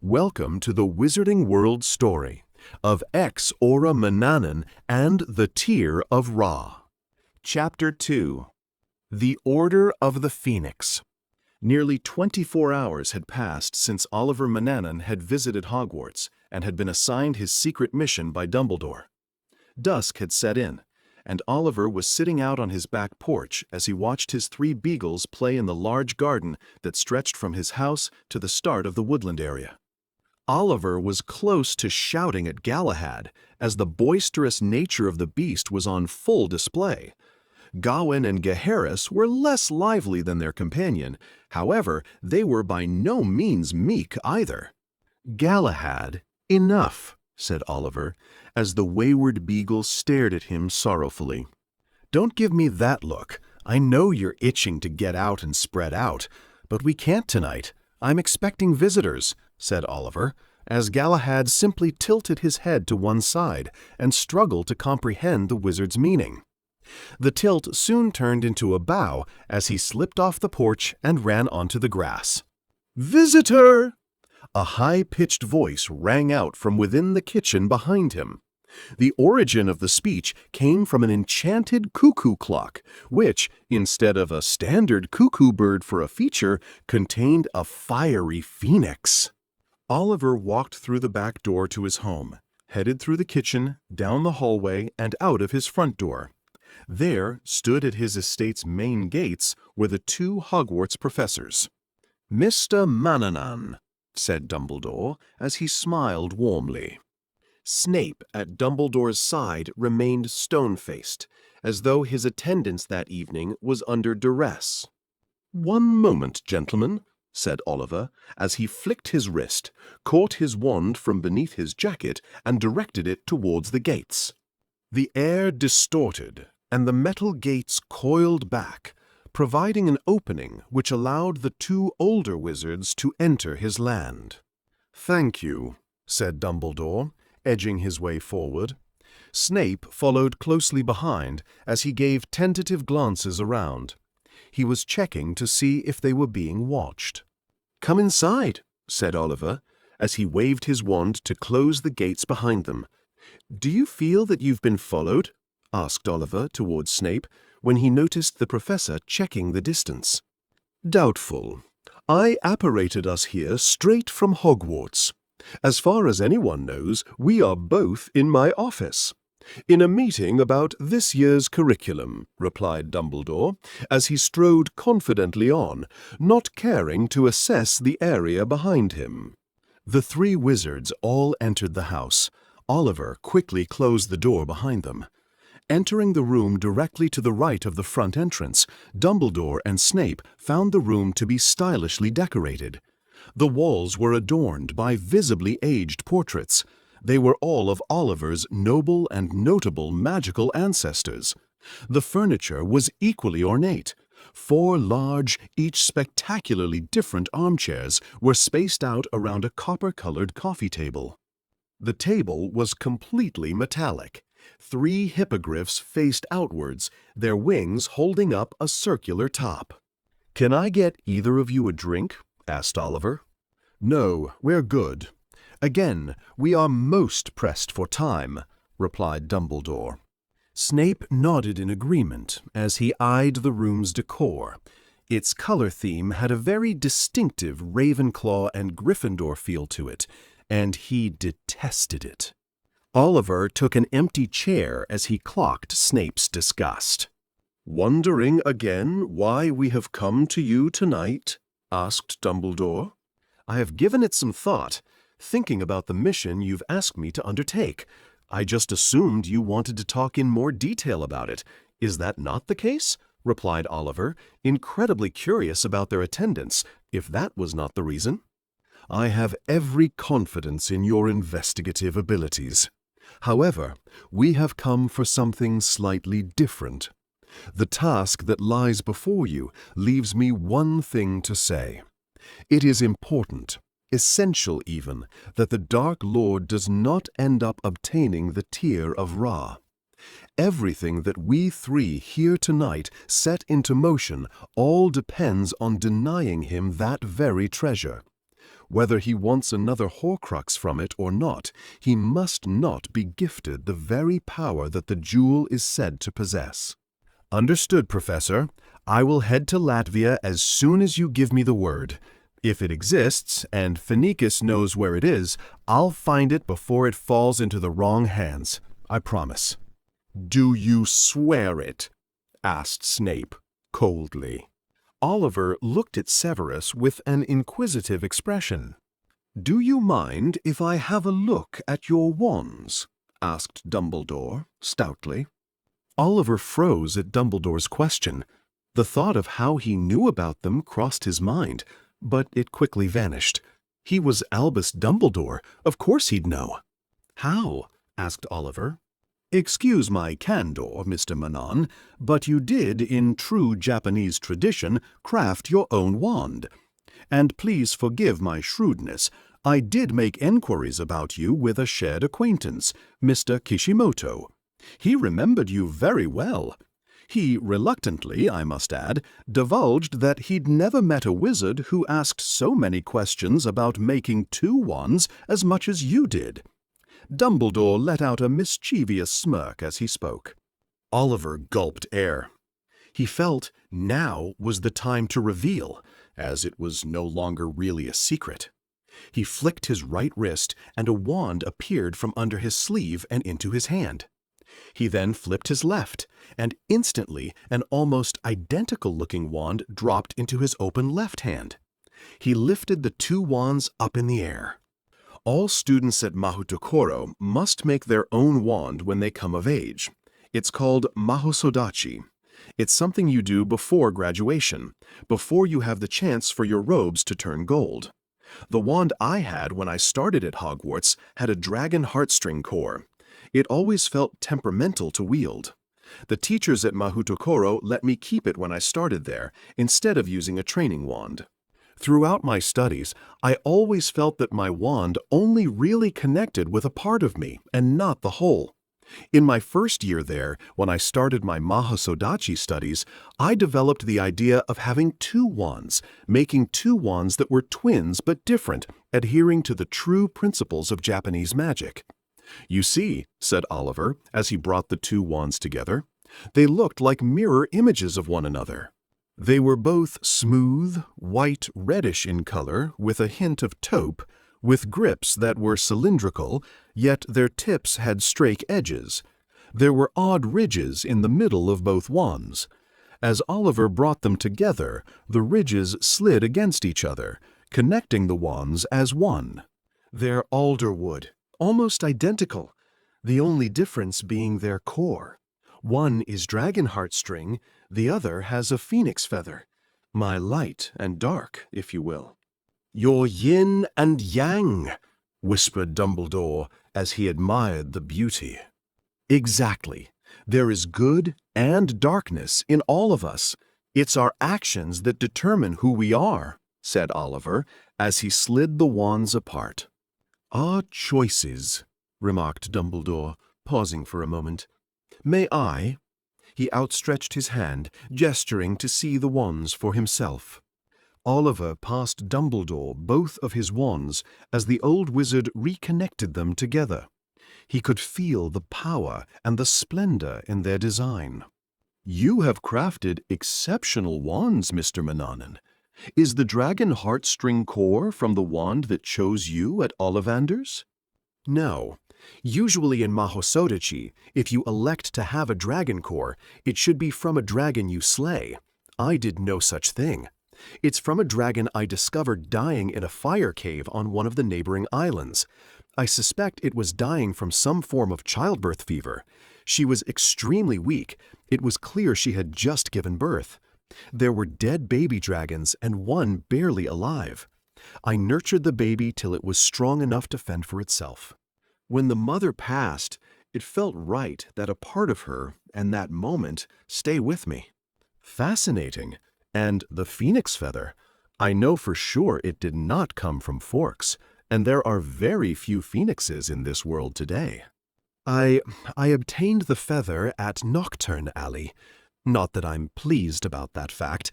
Welcome to the Wizarding World story of Ex-Auror Manannan and the Tear of Ra. Chapter 2. The Order of the Phoenix. Nearly 24 hours had passed since Oliver Manannan had visited Hogwarts and had been assigned his secret mission by Dumbledore. Dusk had set in, and Oliver was sitting out on his back porch as he watched his 3 beagles play in the large garden that stretched from his house to the start of the woodland area. Oliver was close to shouting at Galahad as the boisterous nature of the beast was on full display. Gawain and Gaheris were less lively than their companion, however, they were by no means meek either. "Galahad, enough," said Oliver, as the wayward beagle stared at him sorrowfully. "Don't give me that look. I know you're itching to get out and spread out, but we can't tonight. I'm expecting visitors," said Oliver, as Galahad simply tilted his head to one side and struggled to comprehend the wizard's meaning. The tilt soon turned into a bow as he slipped off the porch and ran onto the grass. "Visitor!" A high-pitched voice rang out from within the kitchen behind him. The origin of the speech came from an enchanted cuckoo clock, which, instead of a standard cuckoo bird for a feature, contained a fiery phoenix. Oliver walked through the back door to his home, headed through the kitchen, down the hallway, and out of his front door. There, stood at his estate's main gates, were the 2 Hogwarts professors. "Mr. Manannan," said Dumbledore, as he smiled warmly. Snape, at Dumbledore's side, remained stone-faced, as though his attendance that evening was under duress. "One moment, gentlemen," said Oliver, as he flicked his wrist, caught his wand from beneath his jacket, and directed it towards the gates. The air distorted, and the metal gates coiled back, providing an opening which allowed the 2 older wizards to enter his land. "Thank you," said Dumbledore, edging his way forward. Snape followed closely behind as he gave tentative glances around. He was checking to see if they were being watched. "Come inside," said Oliver, as he waved his wand to close the gates behind them. "Do you feel that you've been followed?" asked Oliver towards Snape, when he noticed the professor checking the distance. "Doubtful. I apparated us here straight from Hogwarts. As far as anyone knows, we are both in my office, in a meeting about this year's curriculum," replied Dumbledore, as he strode confidently on, not caring to assess the area behind him. The 3 wizards all entered the house. Oliver quickly closed the door behind them. Entering the room directly to the right of the front entrance, Dumbledore and Snape found the room to be stylishly decorated. The walls were adorned by visibly aged portraits. They were all of Oliver's noble and notable magical ancestors. The furniture was equally ornate. 4 large, each spectacularly different armchairs were spaced out around a copper-colored coffee table. The table was completely metallic. 3 hippogriffs faced outwards, their wings holding up a circular top. "Can I get either of you a drink?" asked Oliver. "No, we're good. Again, we are most pressed for time," replied Dumbledore. Snape nodded in agreement as he eyed the room's decor. Its color theme had a very distinctive Ravenclaw and Gryffindor feel to it, and he detested it. Oliver took an empty chair as he clocked Snape's disgust. "Wondering again why we have come to you tonight?" asked Dumbledore. "I have given it some thought, thinking about the mission you've asked me to undertake. I just assumed you wanted to talk in more detail about it. Is that not the case?" replied Oliver, incredibly curious about their attendance, if that was not the reason. "I have every confidence in your investigative abilities. However, we have come for something slightly different. The task that lies before you leaves me one thing to say. It is important, essential even, that the Dark Lord does not end up obtaining the Tear of Ra. Everything that we 3 here tonight set into motion all depends on denying him that very treasure. Whether he wants another Horcrux from it or not, he must not be gifted the very power that the jewel is said to possess. Understood, Professor. I will head to Latvia as soon as you give me the word. If it exists, and Phoenicus knows where it is, I'll find it before it falls into the wrong hands. I promise. Do you swear it? Asked Snape, coldly. Oliver looked at Severus with an inquisitive expression. Do you mind if I have a look at your wands? Asked Dumbledore, stoutly. Oliver froze at Dumbledore's question. The thought of how he knew about them crossed his mind, but it quickly vanished. He was Albus Dumbledore. Of course he'd know. How? Asked Oliver. Excuse my candor, Mr. Manannan, but you did, in true Japanese tradition, craft your own wand. And please forgive my shrewdness. I did make enquiries about you with a shared acquaintance, Mr. Kishimoto. He remembered you very well. He reluctantly, I must add, divulged that he'd never met a wizard who asked so many questions about making two wands as much as you did. Dumbledore let out a mischievous smirk as he spoke. Oliver gulped air. He felt now was the time to reveal, as it was no longer really a secret. He flicked his right wrist, and a wand appeared from under his sleeve and into his hand. He then flipped his left, and instantly an almost identical-looking wand dropped into his open left hand. He lifted the two wands up in the air. All students at Mahotokoro must make their own wand when they come of age. It's called Mahosodachi. It's something you do before graduation, before you have the chance for your robes to turn gold. The wand I had when I started at Hogwarts had a dragon heartstring core. It always felt temperamental to wield. The teachers at Mahotokoro let me keep it when I started there, instead of using a training wand. Throughout my studies, I always felt that my wand only really connected with a part of me and not the whole. In my first year there, when I started my Mahosodachi studies, I developed the idea of having two wands, making two wands that were twins but different, adhering to the true principles of Japanese magic. You see, said Oliver, as he brought the two wands together, they looked like mirror images of one another. They were both smooth, white-reddish in color, with a hint of taupe, with grips that were cylindrical, yet their tips had straight edges. There were odd ridges in the middle of both wands. As Oliver brought them together, the ridges slid against each other, connecting the wands as one. They're alderwood, almost identical, the only difference being their core. One is dragon heartstring, the other has a phoenix feather. My light and dark, if you will. Your yin and yang, whispered Dumbledore as he admired the beauty. Exactly. There is good and darkness in all of us. It's our actions that determine who we are, said Oliver as he slid the wands apart. Our choices, remarked Dumbledore, pausing for a moment. May I? He outstretched his hand, gesturing to see the wands for himself. Oliver passed Dumbledore both of his wands as the old wizard reconnected them together. He could feel the power and the splendor in their design. You have crafted exceptional wands, Mr. Manannan. Is the dragon heartstring core from the wand that chose you at Ollivander's? No. Usually in Mahosodachi, if you elect to have a dragon core, it should be from a dragon you slay. I did no such thing. It's from a dragon I discovered dying in a fire cave on one of the neighboring islands. I suspect it was dying from some form of childbirth fever. She was extremely weak. It was clear she had just given birth. There were dead baby dragons and one barely alive. I nurtured the baby till it was strong enough to fend for itself. When the mother passed, it felt right that a part of her, and that moment, stay with me. Fascinating. And the phoenix feather, I know for sure it did not come from forks, and there are very few phoenixes in this world today. I obtained the feather at Nocturne Alley. Not that I'm pleased about that fact.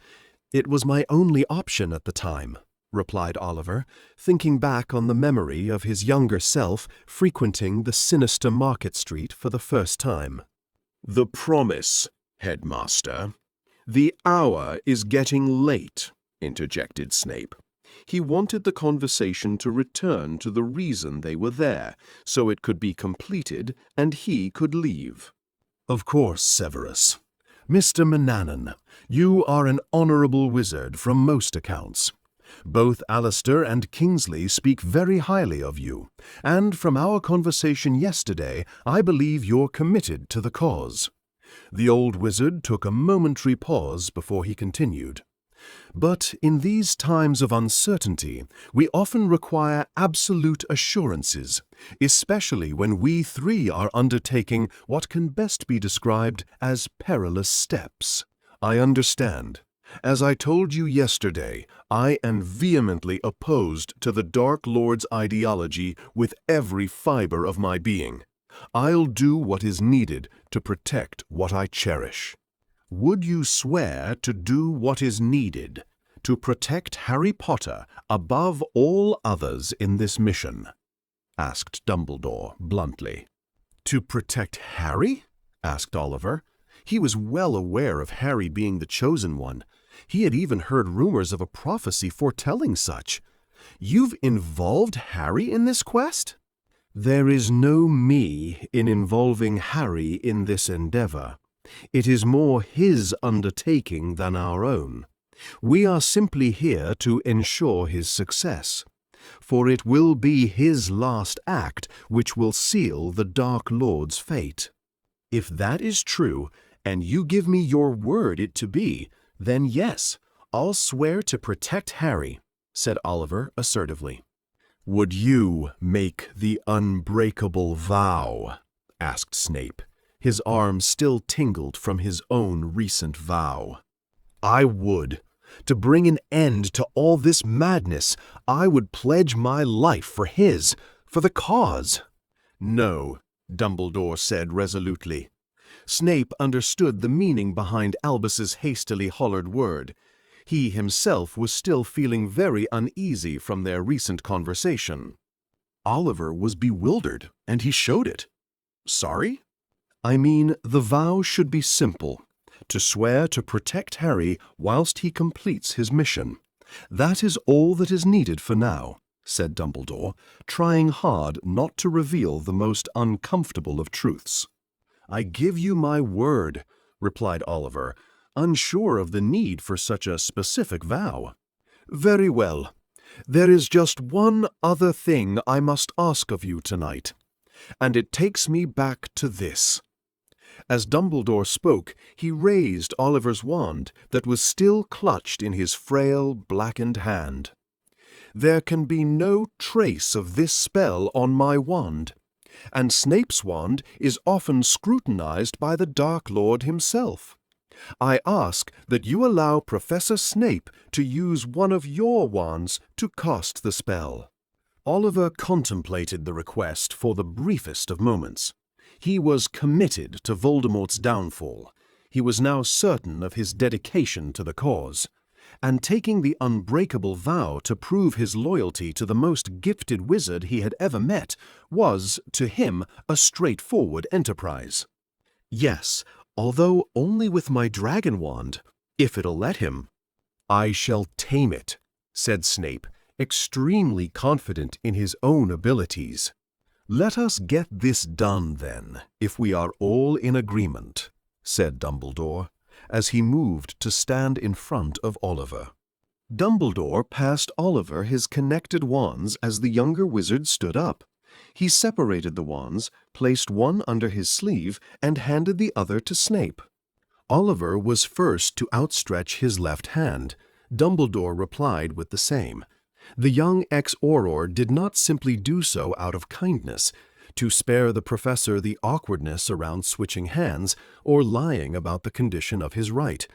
It was my only option at the time. replied Oliver, thinking back on the memory of his younger self frequenting the sinister market street for the first time. "The promise, headmaster." "The hour is getting late," interjected Snape. He wanted the conversation to return to the reason they were there, so it could be completed and he could leave. "Of course, Severus. Mr. Manannan, you are an honorable wizard from most accounts. Both Alistair and Kingsley speak very highly of you, and from our conversation yesterday, I believe you're committed to the cause." The old wizard took a momentary pause before he continued. "But in these times of uncertainty, we often require absolute assurances, especially when we three are undertaking what can best be described as perilous steps. I understand. As I told you yesterday, I am vehemently opposed to the Dark Lord's ideology with every fiber of my being. I'll do what is needed to protect what I cherish." "Would you swear to do what is needed to protect Harry Potter above all others in this mission?" asked Dumbledore bluntly. "To protect Harry?" asked Oliver. He was well aware of Harry being the chosen one. He had even heard rumors of a prophecy foretelling such. "You've involved Harry in this quest?" "There is no me in involving Harry in this endeavor. It is more his undertaking than our own. We are simply here to ensure his success, for it will be his last act which will seal the Dark Lord's fate." "If that is true, and you give me your word it to be, then yes, I'll swear to protect Harry," said Oliver assertively. "Would you make the unbreakable vow?" asked Snape. His arm still tingled from his own recent vow. "I would. To bring an end to all this madness, I would pledge my life for the cause." "No," Dumbledore said resolutely. Snape understood the meaning behind Albus's hastily hollered word. He himself was still feeling very uneasy from their recent conversation. Oliver was bewildered, and he showed it. "Sorry?" "I mean, the vow should be simple. To swear to protect Harry whilst he completes his mission. That is all that is needed for now," said Dumbledore, trying hard not to reveal the most uncomfortable of truths. "I give you my word," replied Oliver, unsure of the need for such a specific vow. "Very well. There is just one other thing I must ask of you tonight, and it takes me back to this." As Dumbledore spoke, he raised Oliver's wand that was still clutched in his frail, blackened hand. "There can be no trace of this spell on my wand, and Snape's wand is often scrutinized by the Dark Lord himself. I ask that you allow Professor Snape to use one of your wands to cast the spell." Oliver contemplated the request for the briefest of moments. He was committed to Voldemort's downfall. He was now certain of his dedication to the cause, and taking the unbreakable vow to prove his loyalty to the most gifted wizard he had ever met was, to him, a straightforward enterprise. "Yes, although only with my dragon wand, if it'll let him." "I shall tame it," said Snape, extremely confident in his own abilities. "Let us get this done, then, if we are all in agreement," said Dumbledore, as he moved to stand in front of Oliver. Dumbledore passed Oliver his connected wands as the younger wizard stood up. He separated the wands, placed one under his sleeve, and handed the other to Snape. Oliver was first to outstretch his left hand. Dumbledore replied with the same. The young Ex-Auror did not simply do so out of kindness, to spare the professor the awkwardness around switching hands or lying about the condition of his right.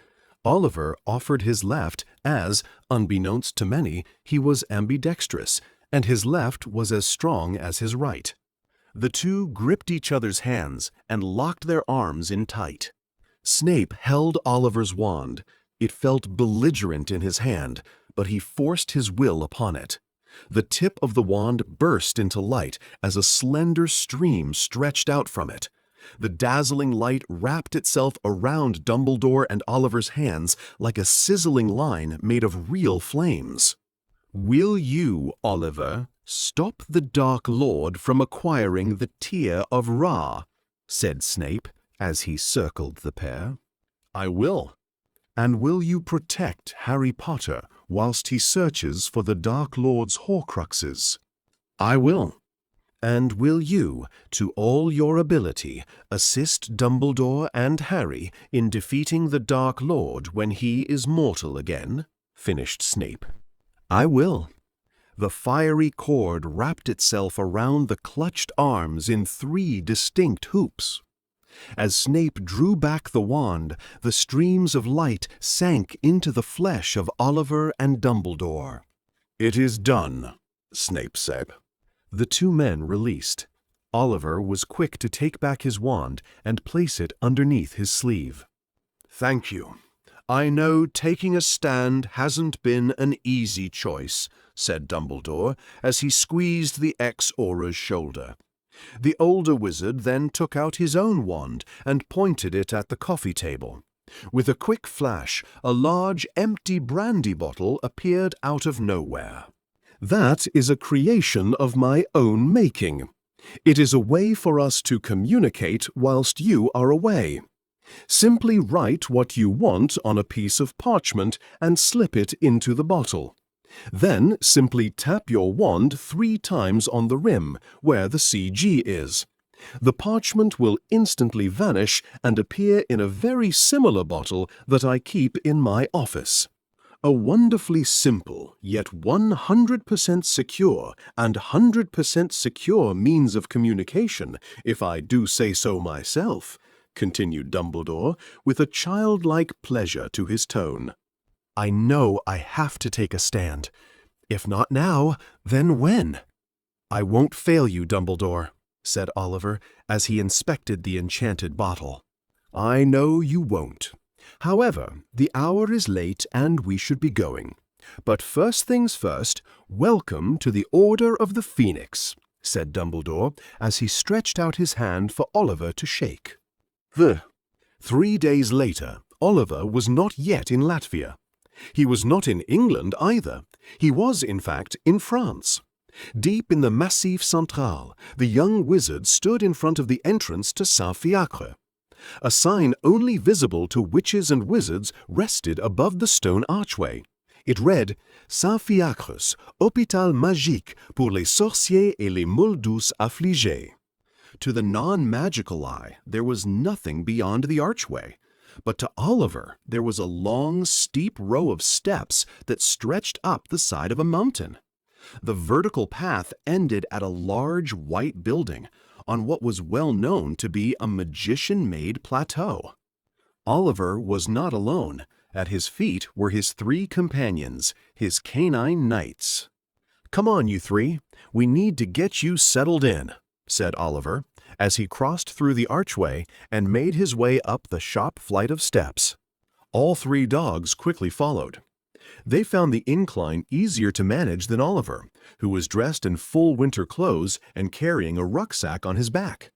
Oliver offered his left as, unbeknownst to many, he was ambidextrous, and his left was as strong as his right. The two gripped each other's hands and locked their arms in tight. Snape held Oliver's wand. It felt belligerent in his hand, but he forced his will upon it. The tip of the wand burst into light as a slender stream stretched out from it. The dazzling light wrapped itself around Dumbledore and Oliver's hands like a sizzling line made of real flames. "Will you, Oliver, stop the Dark Lord from acquiring the Tear of Ra?" said Snape as he circled the pair. "I will." "And will you protect Harry Potter whilst he searches for the Dark Lord's Horcruxes?" "I will." "And will you, to all your ability, assist Dumbledore and Harry in defeating the Dark Lord when he is mortal again?" finished Snape. "I will." The fiery cord wrapped itself around the clutched arms in 3 distinct hoops. As Snape drew back the wand, the streams of light sank into the flesh of Oliver and Dumbledore. "It is done," Snape said. The 2 men released. Oliver was quick to take back his wand and place it underneath his sleeve. "Thank you. I know taking a stand hasn't been an easy choice," said Dumbledore as he squeezed the Ex-Auror's shoulder. The older wizard then took out his own wand and pointed it at the coffee table. With a quick flash, a large, empty brandy bottle appeared out of nowhere. "That is a creation of my own making. It is a way for us to communicate whilst you are away. Simply write what you want on a piece of parchment and slip it into the bottle. Then simply tap your wand 3 times on the rim, where the CG is. The parchment will instantly vanish and appear in a very similar bottle that I keep in my office. A wonderfully simple, yet 100% secure and 100% secure means of communication, if I do say so myself," continued Dumbledore, with a childlike pleasure to his tone. "I know I have to take a stand. If not now, then when?" "I won't fail you, Dumbledore," said Oliver as he inspected the enchanted bottle. "I know you won't. However, the hour is late and we should be going. But first things first, welcome to the Order of the Phoenix," said Dumbledore as he stretched out his hand for Oliver to shake. 3 days later, Oliver was not yet in Latvia. He was not in England either. He was, in fact, in France. Deep in the Massif Central, the young wizard stood in front of the entrance to Saint Fiacre. A sign only visible to witches and wizards rested above the stone archway. It read, "Saint Fiacre's, hôpital magique pour les sorciers et les moldus affligés." To the non-magical eye, there was nothing beyond the archway. But to Oliver, there was a long, steep row of steps that stretched up the side of a mountain. The vertical path ended at a large white building on what was well known to be a magician-made plateau. Oliver was not alone. At his feet were his 3 companions, his canine knights. "Come on, you 3. We need to get you settled in," said Oliver, as he crossed through the archway and made his way up the shop flight of steps. All 3 dogs quickly followed. They found the incline easier to manage than Oliver, who was dressed in full winter clothes and carrying a rucksack on his back.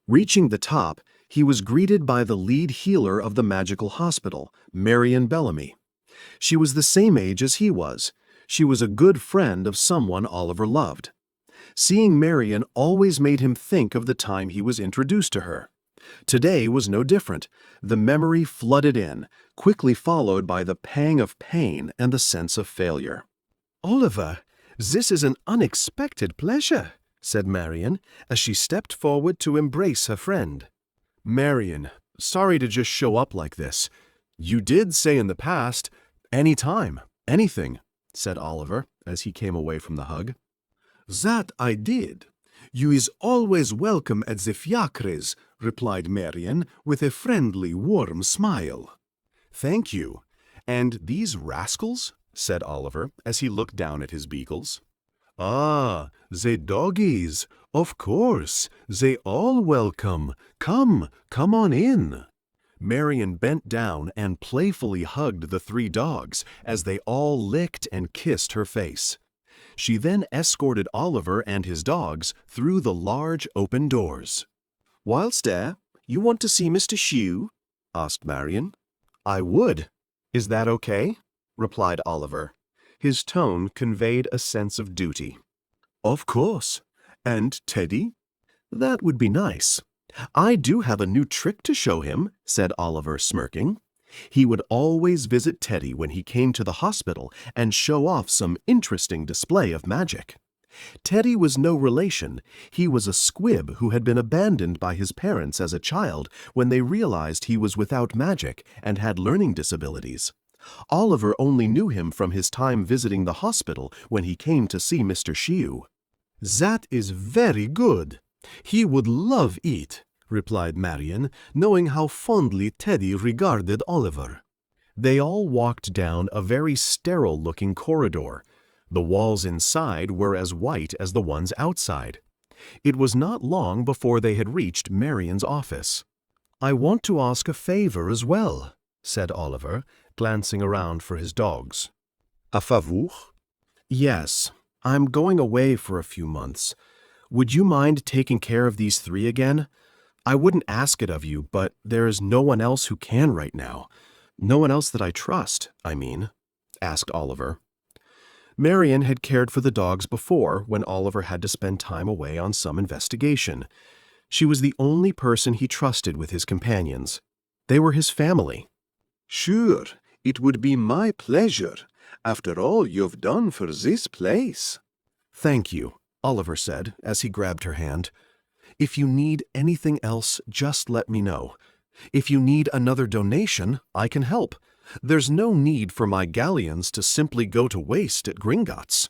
Reaching the top, he was greeted by the lead healer of the magical hospital, Marion Bellamy. She was the same age as he was. She was a good friend of someone Oliver loved. Seeing Marion always made him think of the time he was introduced to her. Today was no different. The memory flooded in, quickly followed by the pang of pain and the sense of failure. "Oliver, this is an unexpected pleasure," said Marion, as she stepped forward to embrace her friend. "Marion, sorry to just show up like this. You did say in the past, 'Any time, anything,'" said Oliver as he came away from the hug. "That I did. You is always welcome at the Fiacres," replied Marion with a friendly, warm smile. "Thank you. And these rascals?" said Oliver as he looked down at his beagles. "Ah, the doggies. Of course, they all welcome. Come on in." Marion bent down and playfully hugged the three dogs as they all licked and kissed her face. She then escorted Oliver and his dogs through the large open doors. "Whilst there, you want to see Mr. Shue?" asked Marion. "I would. Is that okay?" replied Oliver. His tone conveyed a sense of duty. "Of course. And Teddy?" "That would be nice. I do have a new trick to show him," said Oliver, smirking. He would always visit Teddy when he came to the hospital and show off some interesting display of magic. Teddy was no relation. He was a squib who had been abandoned by his parents as a child when they realized he was without magic and had learning disabilities. Oliver only knew him from his time visiting the hospital when he came to see Mr. Shue. "That is very good. He would love it," replied Marion, knowing how fondly Teddy regarded Oliver. They all walked down a very sterile-looking corridor. The walls inside were as white as the ones outside. It was not long before they had reached Marion's office. "I want to ask a favor as well," said Oliver, glancing around for his dogs. "A favor?" "Yes. I'm going away for a few months. Would you mind taking care of these three again? I wouldn't ask it of you, but there is no one else who can right now. No one else that I trust, I mean," asked Oliver. Marion had cared for the dogs before when Oliver had to spend time away on some investigation. She was the only person he trusted with his companions. They were his family. "Sure, it would be my pleasure, after all you've done for this place." "Thank you," Oliver said as he grabbed her hand. "If you need anything else, just let me know. If you need another donation, I can help. There's no need for my galleons to simply go to waste at Gringotts."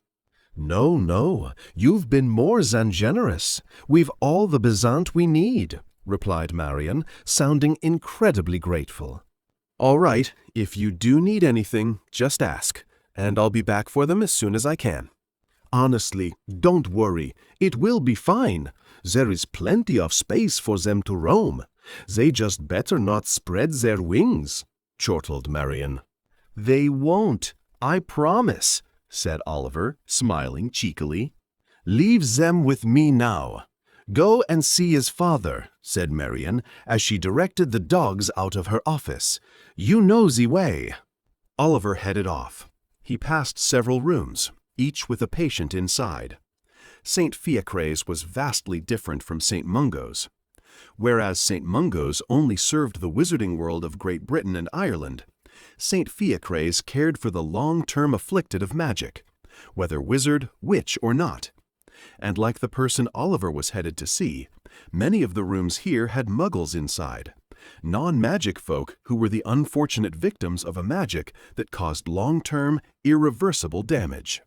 No, you've been more than generous. We've all the bezant we need," replied Marion, sounding incredibly grateful. "All right, if you do need anything, just ask, and I'll be back for them as soon as I can." "Honestly, don't worry. It will be fine. There is plenty of space for them to roam. They just better not spread their wings," chortled Marion. "They won't, I promise," said Oliver, smiling cheekily. "Leave them with me now. Go and see his father," said Marion, as she directed the dogs out of her office. "You know the way." Oliver headed off. He passed several rooms, each with a patient inside. Saint Fiacre's was vastly different from St. Mungo's. Whereas St. Mungo's only served the wizarding world of Great Britain and Ireland, St. Fiacre's cared for the long-term afflicted of magic, whether wizard, witch, or not. And like the person Oliver was headed to see, many of the rooms here had muggles inside, non-magic folk who were the unfortunate victims of a magic that caused long-term, irreversible damage.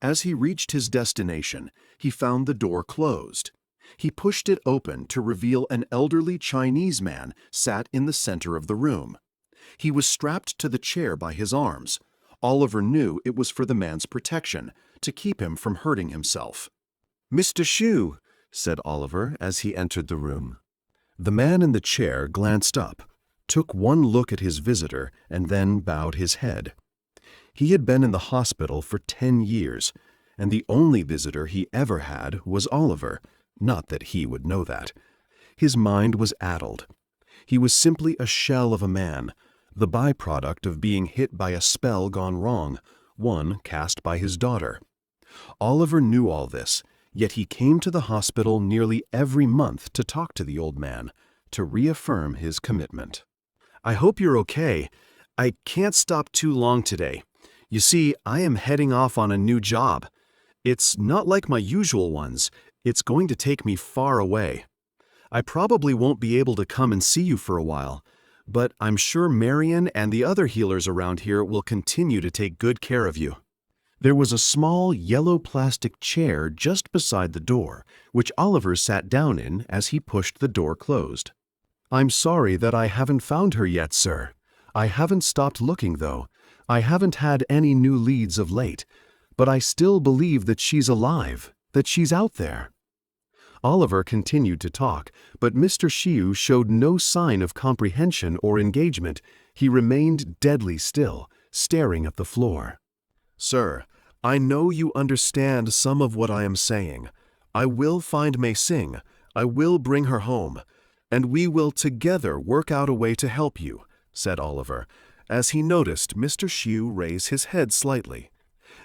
As he reached his destination, he found the door closed. He pushed it open to reveal an elderly Chinese man sat in the center of the room. He was strapped to the chair by his arms. Oliver knew it was for the man's protection, to keep him from hurting himself. "Mr. Shue," said Oliver as he entered the room. The man in the chair glanced up, took one look at his visitor, and then bowed his head. He had been in the hospital for 10 years, and the only visitor he ever had was Oliver, not that he would know that. His mind was addled. He was simply a shell of a man, the byproduct of being hit by a spell gone wrong, one cast by his daughter. Oliver knew all this, yet he came to the hospital nearly every month to talk to the old man, to reaffirm his commitment. "I hope you're okay. I can't stop too long today. You see, I am heading off on a new job. It's not like my usual ones. It's going to take me far away. I probably won't be able to come and see you for a while, but I'm sure Marion and the other healers around here will continue to take good care of you." There was a small yellow plastic chair just beside the door, which Oliver sat down in as he pushed the door closed. "I'm sorry that I haven't found her yet, sir. I haven't stopped looking, though. I haven't had any new leads of late, but I still believe that she's alive, that she's out there." Oliver continued to talk, but Mr. Shiu showed no sign of comprehension or engagement. He remained deadly still, staring at the floor. "Sir, I know you understand some of what I am saying. I will find Mei Sing. I will bring her home, and we will together work out a way to help you," said Oliver, as he noticed Mr. Shiu raise his head slightly.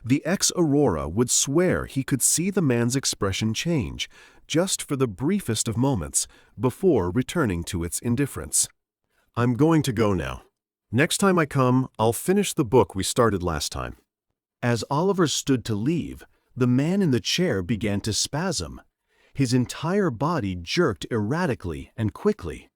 The ex-Aurora would swear he could see the man's expression change, just for the briefest of moments, before returning to its indifference. "I'm going to go now. Next time I come, I'll finish the book we started last time." As Oliver stood to leave, the man in the chair began to spasm. His entire body jerked erratically and quickly.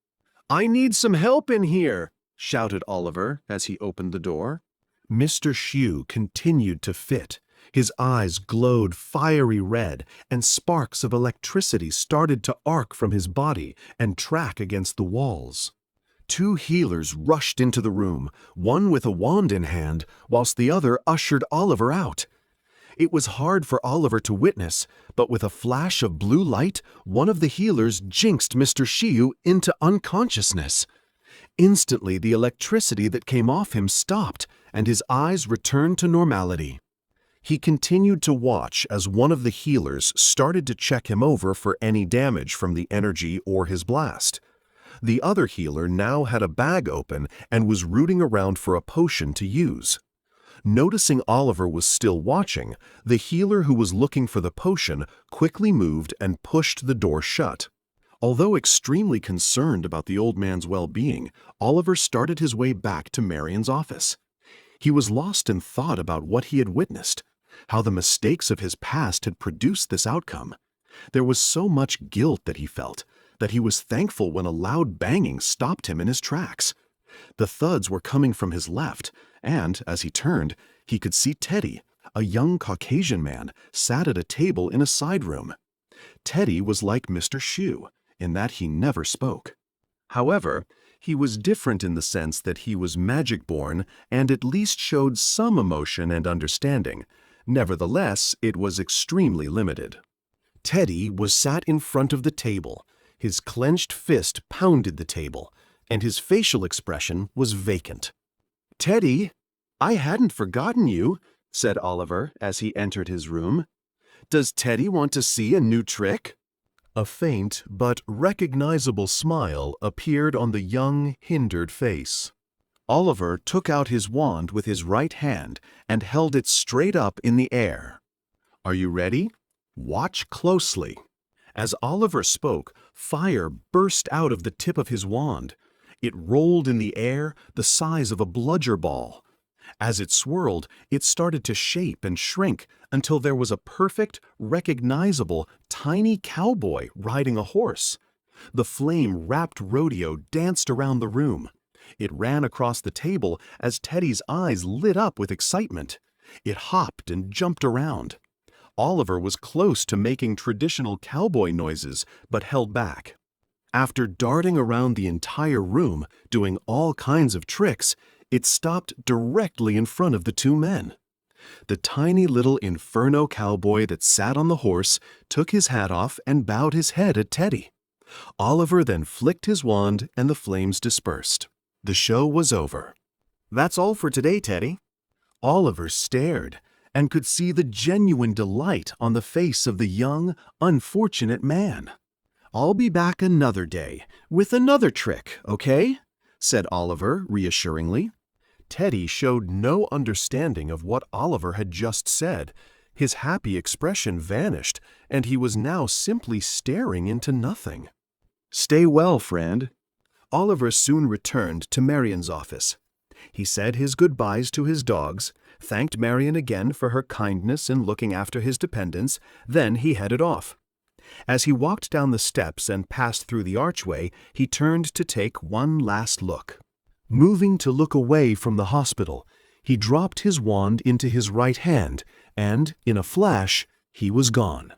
"I need some help in here!" shouted Oliver as he opened the door. Mr. Shiu continued to fit. His eyes glowed fiery red, and sparks of electricity started to arc from his body and track against the walls. Two healers rushed into the room, one with a wand in hand, whilst the other ushered Oliver out. It was hard for Oliver to witness, but with a flash of blue light, one of the healers jinxed Mr. Shiu into unconsciousness. Instantly, the electricity that came off him stopped, and his eyes returned to normality. He continued to watch as one of the healers started to check him over for any damage from the energy or his blast. The other healer now had a bag open and was rooting around for a potion to use. Noticing Oliver was still watching, the healer who was looking for the potion quickly moved and pushed the door shut. Although extremely concerned about the old man's well-being, Oliver started his way back to Marion's office. He was lost in thought about what he had witnessed, how the mistakes of his past had produced this outcome. There was so much guilt that he felt, that he was thankful when a loud banging stopped him in his tracks. The thuds were coming from his left, and, as he turned, he could see Teddy, a young Caucasian man, sat at a table in a side room. Teddy was like Mr. Shiu, in that he never spoke. However, he was different in the sense that he was magic-born and at least showed some emotion and understanding. Nevertheless, it was extremely limited. Teddy was sat in front of the table. His clenched fist pounded the table, and his facial expression was vacant. "Teddy, I hadn't forgotten you," said Oliver as he entered his room. "Does Teddy want to see a new trick?" A faint but recognizable smile appeared on the young, hindered face. Oliver took out his wand with his right hand and held it straight up in the air. "Are you ready? Watch closely." As Oliver spoke, fire burst out of the tip of his wand. It rolled in the air the size of a bludger ball. As it swirled, it started to shape and shrink until there was a perfect, recognizable, tiny cowboy riding a horse. The flame-wrapped rodeo danced around the room. It ran across the table as Teddy's eyes lit up with excitement. It hopped and jumped around. Oliver was close to making traditional cowboy noises, but held back. After darting around the entire room, doing all kinds of tricks, it stopped directly in front of the two men. The tiny little inferno cowboy that sat on the horse took his hat off and bowed his head at Teddy. Oliver then flicked his wand and the flames dispersed. The show was over. "That's all for today, Teddy." Oliver stared and could see the genuine delight on the face of the young, unfortunate man. "I'll be back another day with another trick, okay?" said Oliver reassuringly. Teddy showed no understanding of what Oliver had just said. His happy expression vanished, and he was now simply staring into nothing. "Stay well, friend." Oliver soon returned to Marion's office. He said his goodbyes to his dogs, thanked Marion again for her kindness in looking after his dependents, then he headed off. As he walked down the steps and passed through the archway, he turned to take one last look. Moving to look away from the hospital, he dropped his wand into his right hand, and, in a flash, he was gone.